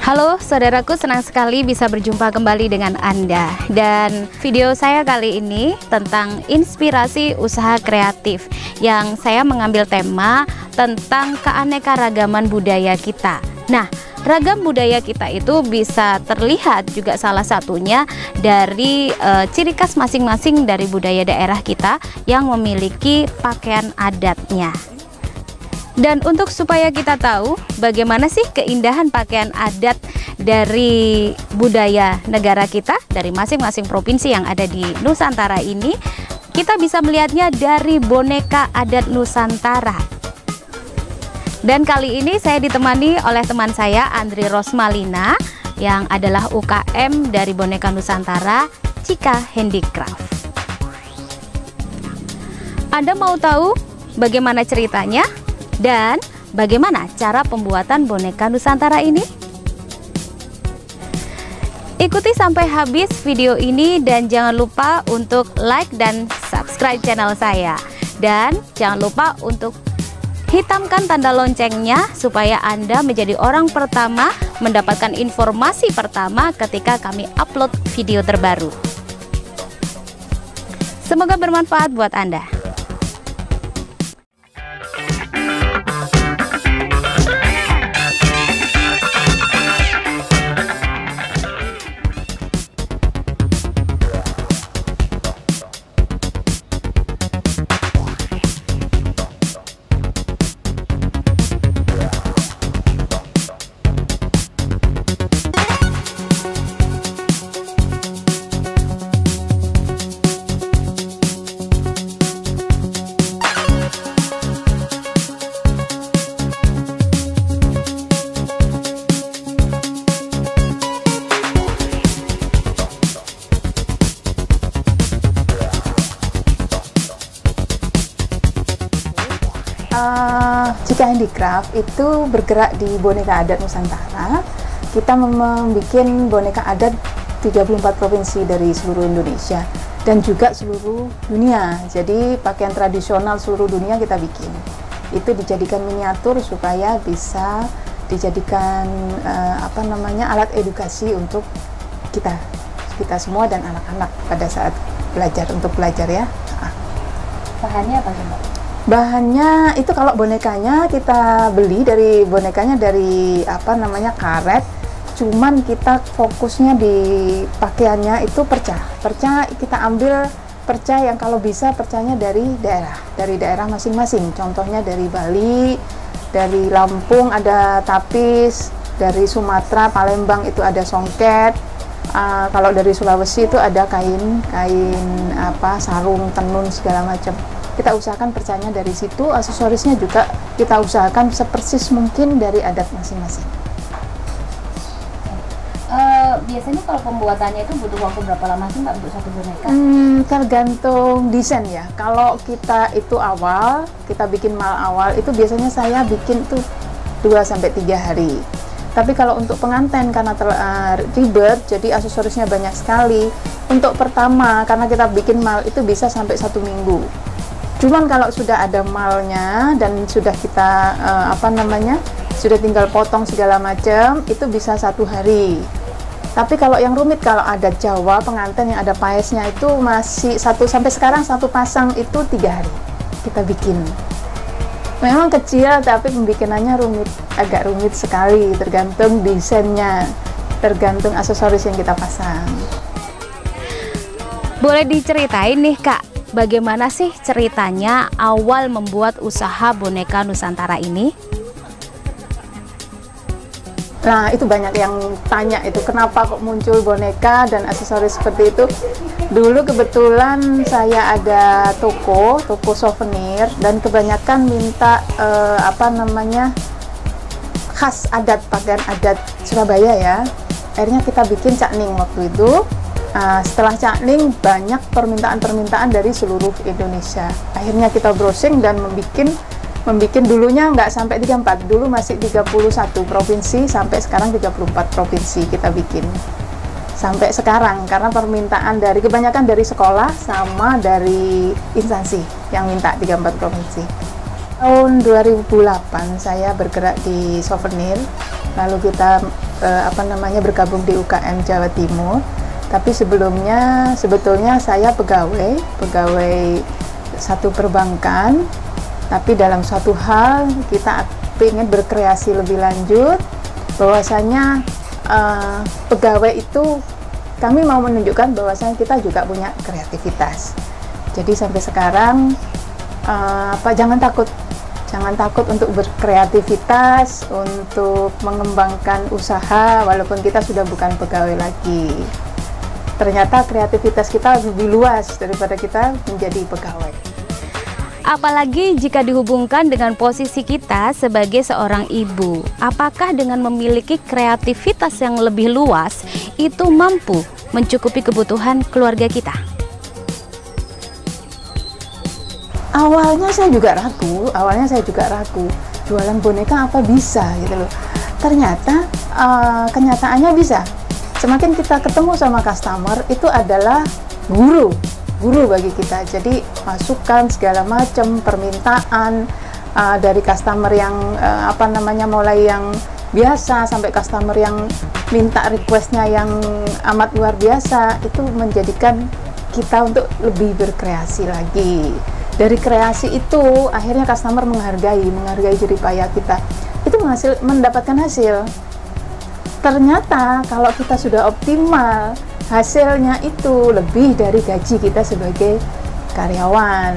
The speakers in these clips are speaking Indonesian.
Halo saudaraku, senang sekali bisa berjumpa kembali dengan Anda. Dan video saya kali ini tentang inspirasi usaha kreatif, yang saya mengambil tema tentang keanekaragaman budaya kita. Nah, ragam budaya kita itu bisa terlihat juga salah satunya dari ciri khas masing-masing dari budaya daerah kita yang memiliki pakaian adatnya. Dan untuk supaya kita tahu bagaimana sih keindahan pakaian adat dari budaya negara kita, dari masing-masing provinsi yang ada di Nusantara ini, kita bisa melihatnya dari boneka adat Nusantara. Dan kali ini saya ditemani oleh teman saya, Andri Rosmalina, yang adalah UKM dari boneka Nusantara, Cika Handicraft. Anda mau tahu bagaimana ceritanya? Dan bagaimana cara pembuatan boneka Nusantara ini? Ikuti sampai habis video ini dan jangan lupa untuk like dan subscribe channel saya. Dan jangan lupa untuk hitamkan tanda loncengnya supaya Anda menjadi orang pertama mendapatkan informasi pertama ketika kami upload video terbaru. Semoga bermanfaat buat Anda. Cika Handicraft itu bergerak di boneka adat Nusantara. Kita membuat boneka adat 34 provinsi dari seluruh Indonesia dan juga seluruh dunia. Jadi pakaian tradisional seluruh dunia kita bikin. Itu dijadikan miniatur supaya bisa dijadikan alat edukasi untuk kita semua dan anak-anak pada saat belajar ya. Bahannya apa sih, Mbak? Bahannya itu kalau bonekanya kita beli dari karet, cuman kita fokusnya di pakaiannya itu perca kita ambil perca yang kalau bisa percanya dari daerah masing-masing. Contohnya dari Bali, dari Lampung ada tapis, dari Sumatera Palembang itu ada songket, kalau dari Sulawesi itu ada kain sarung, tenun segala macam. Kita usahakan percanya dari situ, aksesorisnya juga kita usahakan sepersis mungkin dari adat masing-masing. Biasanya kalau pembuatannya itu butuh waktu berapa lama sih, Mbak, untuk satu boneka? Tergantung desain ya. Kalau kita bikin mal awal itu biasanya saya bikin tuh 2-3 hari. Tapi kalau untuk pengantin karena ribet, jadi aksesorisnya banyak sekali. Untuk pertama karena kita bikin mal itu bisa sampai 1 minggu. Cuman kalau sudah ada malnya dan sudah kita sudah tinggal potong segala macam, itu bisa 1 hari. Tapi kalau yang rumit, kalau adat Jawa pengantin yang ada paesnya itu masih sampai sekarang satu pasang itu 3 hari kita bikin. Memang kecil tapi pembikinannya agak rumit sekali, tergantung desainnya, tergantung aksesoris yang kita pasang. Boleh diceritain nih, Kak, bagaimana sih ceritanya awal membuat usaha boneka Nusantara ini? Nah, itu banyak yang tanya itu kenapa kok muncul boneka dan aksesoris seperti itu. Dulu kebetulan saya ada toko souvenir dan kebanyakan minta khas adat, pakaian adat Surabaya ya. Akhirnya kita bikin cakning waktu itu. Setelah cakning banyak permintaan dari seluruh Indonesia. Akhirnya kita browsing dan membuat dulunya nggak sampai 34, dulu masih 31 provinsi, sampai sekarang 34 provinsi kita bikin sampai sekarang karena permintaan kebanyakan dari sekolah sama dari instansi yang minta 34 provinsi. Tahun 2008 saya bergerak di souvenir, lalu kita bergabung di UKM Jawa Timur. Tapi sebelumnya sebetulnya saya pegawai satu perbankan, tapi dalam suatu hal kita ingin berkreasi lebih lanjut, bahwasanya pegawai itu kami mau menunjukkan bahwasanya kita juga punya kreativitas. Jadi sampai sekarang jangan takut untuk berkreativitas, untuk mengembangkan usaha walaupun kita sudah bukan pegawai lagi. Ternyata kreativitas kita lebih luas daripada kita menjadi pegawai. Apalagi jika dihubungkan dengan posisi kita sebagai seorang ibu. Apakah dengan memiliki kreativitas yang lebih luas itu mampu mencukupi kebutuhan keluarga kita? Awalnya saya juga ragu, jualan boneka apa bisa gitu loh. Ternyata kenyataannya bisa. Semakin kita ketemu sama customer, itu adalah guru bagi kita. Jadi masukan segala macam, permintaan dari customer yang mulai yang biasa sampai customer yang minta requestnya yang amat luar biasa, itu menjadikan kita untuk lebih berkreasi lagi. Dari kreasi itu akhirnya customer menghargai jeripaya kita, itu mendapatkan hasil. Ternyata kalau kita sudah optimal, hasilnya itu lebih dari gaji kita sebagai karyawan.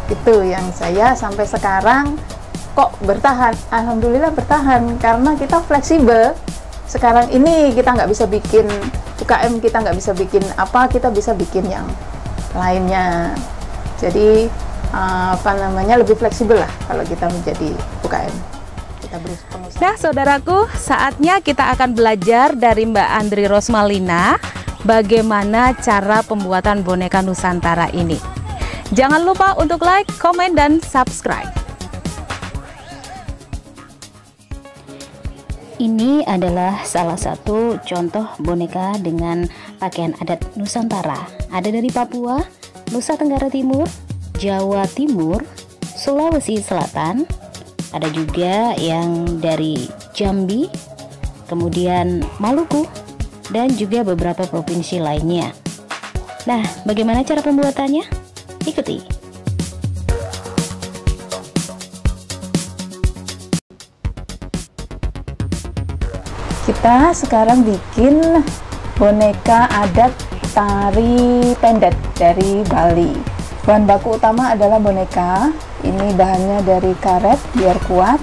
Itu yang saya sampai sekarang kok bertahan. Alhamdulillah bertahan karena kita fleksibel. Sekarang ini kita nggak bisa bikin UKM, kita nggak bisa bikin apa, kita bisa bikin yang lainnya. Jadi lebih fleksibel lah kalau kita menjadi UKM. Nah saudaraku, saatnya kita akan belajar dari Mbak Andri Rosmalina bagaimana cara pembuatan boneka Nusantara ini. Jangan lupa untuk like, komen, dan subscribe. Ini adalah salah satu contoh boneka dengan pakaian adat Nusantara. Ada dari Papua, Nusa Tenggara Timur, Jawa Timur, Sulawesi Selatan, ada juga yang dari Jambi, kemudian Maluku, dan juga beberapa provinsi lainnya. Nah, bagaimana cara pembuatannya? Ikuti. Kita sekarang bikin boneka adat tari pendet dari Bali. Bahan baku utama adalah boneka. Ini bahannya dari karet biar kuat.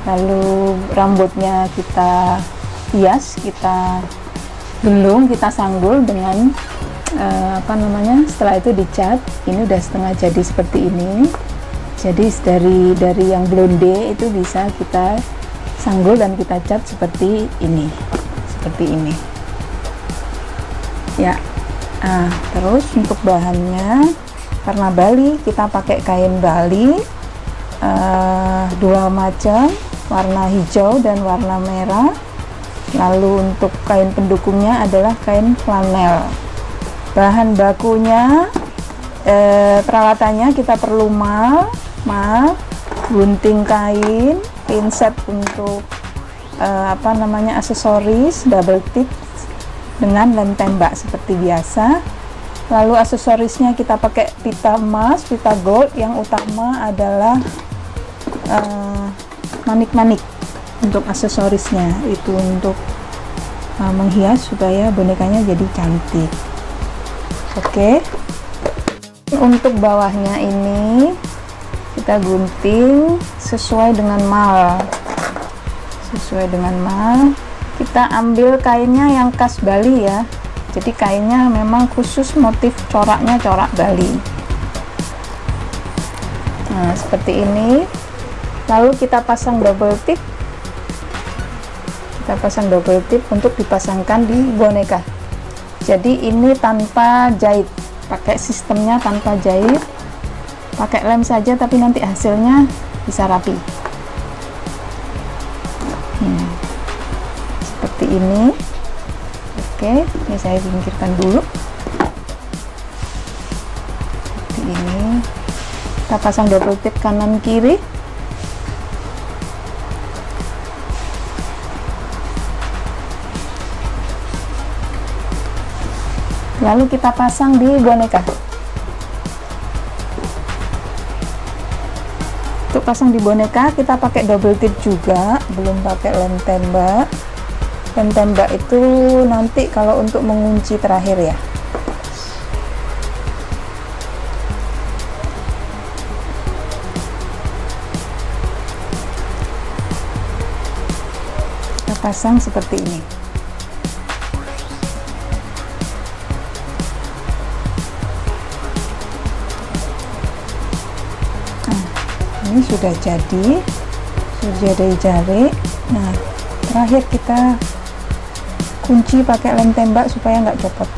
Lalu rambutnya kita hias, kita gelung, kita sanggul dengan setelah itu dicat. Ini udah setengah jadi seperti ini. Jadi dari yang blonde itu bisa kita sanggul dan kita cat seperti ini. Ya. Terus untuk bahannya, karena Bali kita pakai kain Bali dua macam, warna hijau dan warna merah. Lalu untuk kain pendukungnya adalah kain flanel. Bahan bakunya, peralatannya kita perlu mal, gunting kain, pinset untuk aksesoris, double tip dengan lem tembak seperti biasa. Lalu aksesorisnya kita pakai pita emas, pita gold. Yang utama adalah manik-manik untuk aksesorisnya, itu untuk menghias supaya bonekanya jadi cantik. Oke. Untuk bawahnya ini kita gunting sesuai dengan mal. Kita ambil kainnya yang khas Bali ya. Jadi kainnya memang khusus motif coraknya corak Bali. Nah, seperti ini. Lalu kita pasang double tip. Untuk dipasangkan di boneka. Jadi ini tanpa jahit, pakai sistemnya tanpa jahit, pakai lem saja, tapi nanti hasilnya bisa rapi. Seperti ini. Oke, ini saya singkirkan dulu. Seperti ini. Kita pasang double tip kanan kiri. lalu kita pasang di boneka. Untuk pasang di boneka kita pakai double tip juga, belum pakai lem tembak. Lem tembak itu nanti kalau untuk mengunci terakhir ya. Kita pasang seperti ini. Ini sudah jadi jari. Nah, terakhir kita kunci pakai lem tembak supaya nggak copot.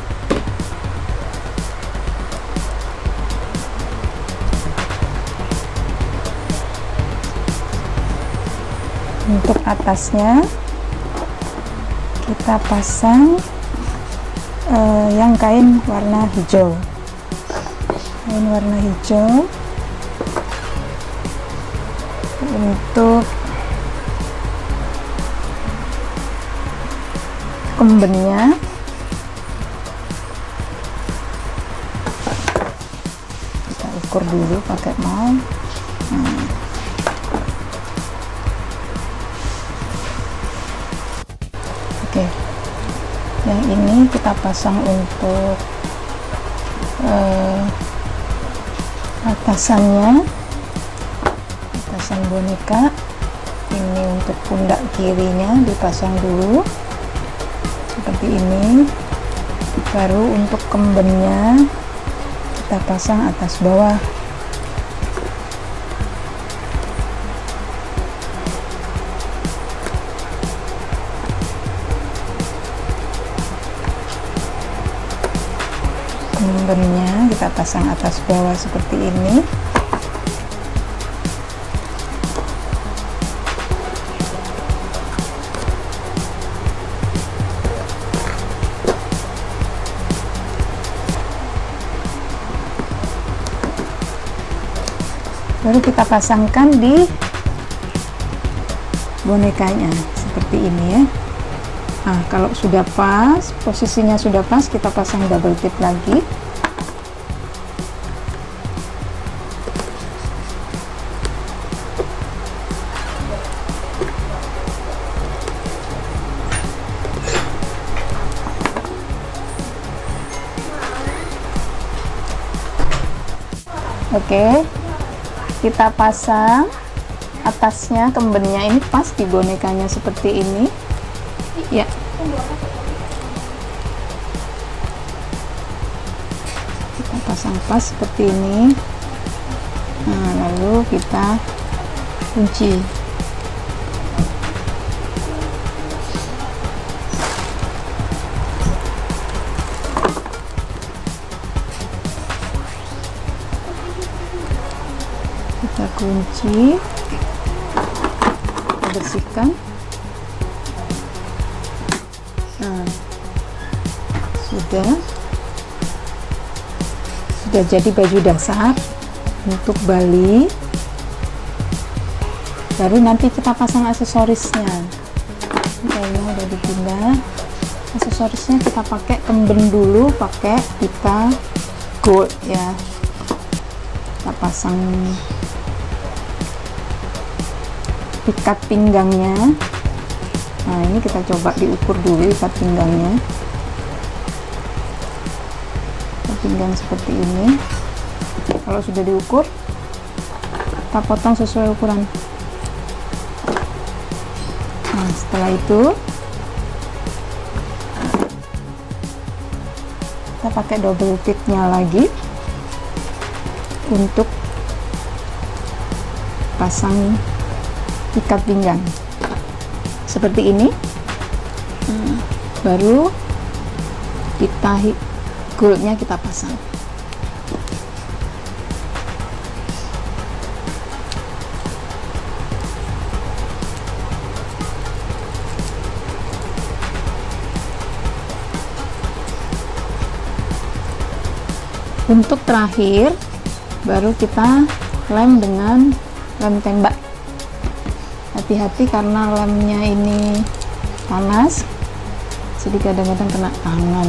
Untuk atasnya kita pasang yang kain warna hijau. Kain warna hijau. Untuk kembennya kita ukur dulu pakai mau. Oke, yang ini kita pasang untuk atasan boneka. Ini untuk pundak kirinya dipasang dulu seperti ini, baru untuk kembennya kita pasang atas bawah. Kembennya kita pasang atas bawah seperti ini. Baru kita pasangkan di bonekanya seperti ini ya. Nah, kalau sudah pas, posisinya sudah pas, kita pasang double tip lagi. Oke, kita pasang atasnya, kembennya ini pas di bonekanya seperti ini ya. Kita pasang pas seperti ini. Nah, lalu kita kunci. Kita kunci, kita bersihkan. Nah, sudah jadi baju dasar untuk Bali. Baru nanti kita pasang aksesorisnya. Kayaknya udah dipindah. Aksesorisnya kita pakai kemben dulu, pakai pita gold ya. Kita pasang ikat pinggangnya. Nah, ini kita coba diukur dulu ikat pinggangnya. Ikat pinggang seperti ini. Kalau sudah diukur, kita potong sesuai ukuran. Nah, setelah itu kita pakai double tip-nya lagi untuk pasang ikat pinggang seperti ini. Baru kita goldnya kita pasang. Untuk terakhir baru kita lem dengan lem tembak. Hati-hati karena lemnya ini panas, jadi kadang-kadang kena tangan.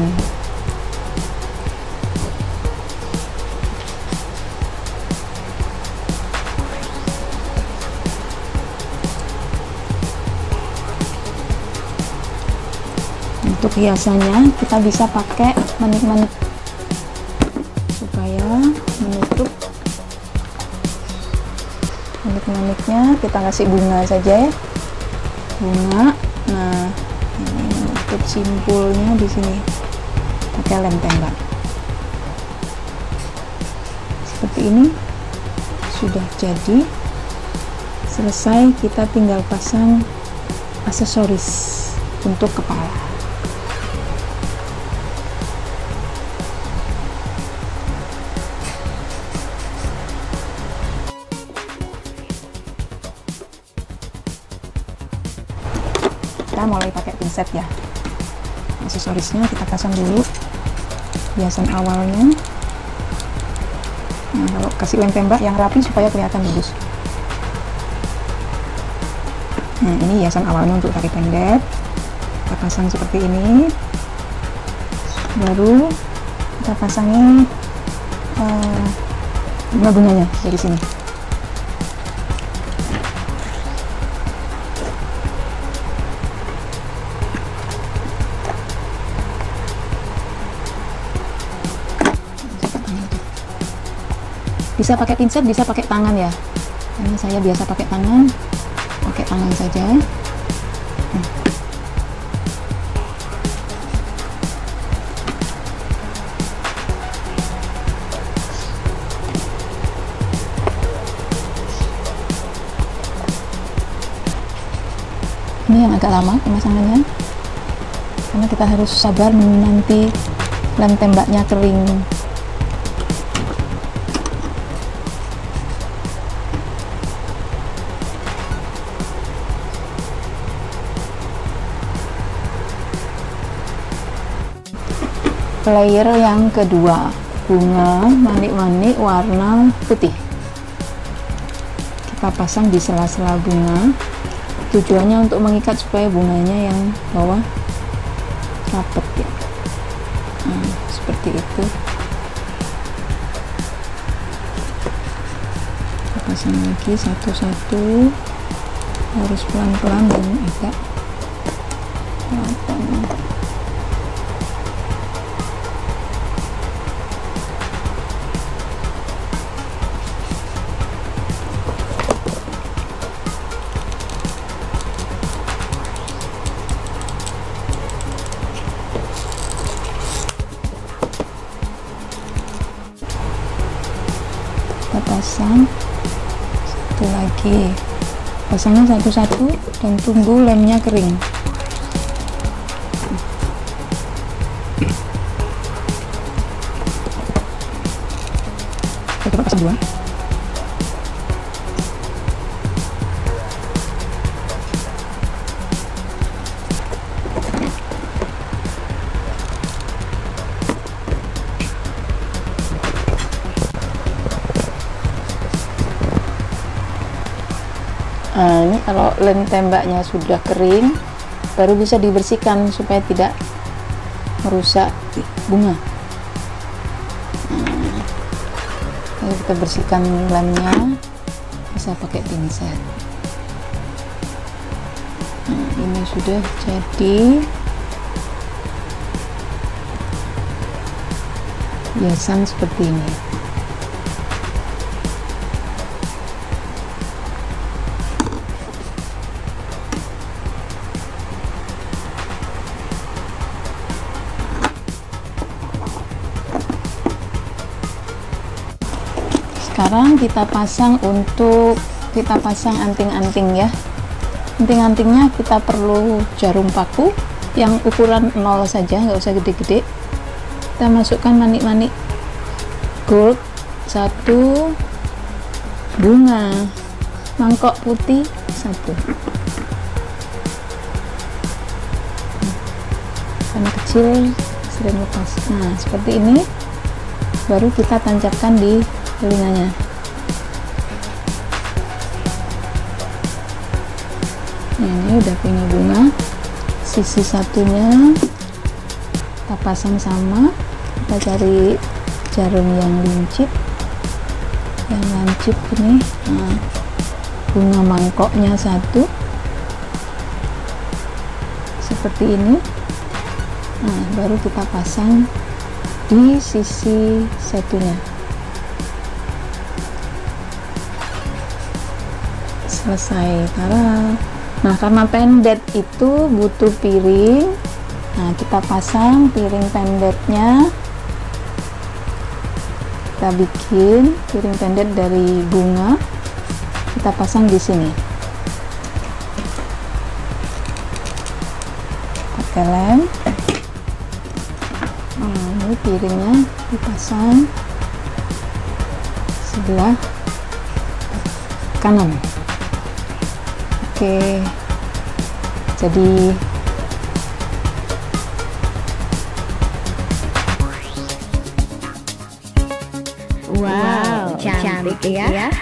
Untuk hiasannya kita bisa pakai manik-manik supaya menutup. Manik-maniknya kita kasih bunga saja ya, bunga. Nah, ini menutup simpulnya di sini pakai lem tembak. Seperti ini sudah jadi. Selesai, kita tinggal pasang aksesoris untuk kepala. Kita mulai pakai pinset ya. Aksesorisnya kita pasang dulu, hiasan awalnya. Nah, kalau kasih lem tembak yang rapi supaya kelihatan bagus. Nah, ini hiasan awalnya untuk kaki pendek. Kita pasang seperti ini. Baru kita pasangi bunga-bunganya dari sini. Bisa pakai pinset, bisa pakai tangan ya. Ini saya biasa pakai tangan saja. Ini yang agak lama pemasangannya, karena kita harus sabar menanti lem tembaknya kering. Layer yang kedua, bunga manik-manik warna putih. Kita pasang di sela-sela bunga. Tujuannya untuk mengikat supaya bunganya yang bawah rapet ya. Nah, seperti itu. Kita pasang lagi satu-satu, harus pelan-pelan dan agak pelan. Kita pasang satu lagi, pasangnya satu-satu dan tunggu lemnya kering. Kita coba pasang dua. Nah, ini kalau lem tembaknya sudah kering, baru bisa dibersihkan supaya tidak merusak bunga. Nah, kita bersihkan lemnya, bisa pakai pinset. Nah, ini sudah jadi hiasan seperti ini. Sekarang kita pasang anting-anting ya. Anting-antingnya kita perlu jarum paku yang ukuran 0 saja, nggak usah gede-gede. Kita masukkan manik-manik gold, satu, bunga mangkok putih satu. Karena kecil sering lepas. Nah, seperti ini. Baru kita tancapkan di telinganya. Nah, ini udah punya bunga. Sisi satunya kita pasang sama. Kita cari jarum yang lincip. Yang lancip ini. Nah, bunga mangkoknya satu. Seperti ini. Nah, baru kita pasang di sisi satunya. Selesai, taruh. Nah, karena pendet itu butuh piring, nah kita pasang piring pendetnya. Kita bikin piring pendet dari bunga, kita pasang di sini. Pakai lem. Nah, ini piringnya dipasang sebelah kanan. Oke, jadi wow, cantik ya.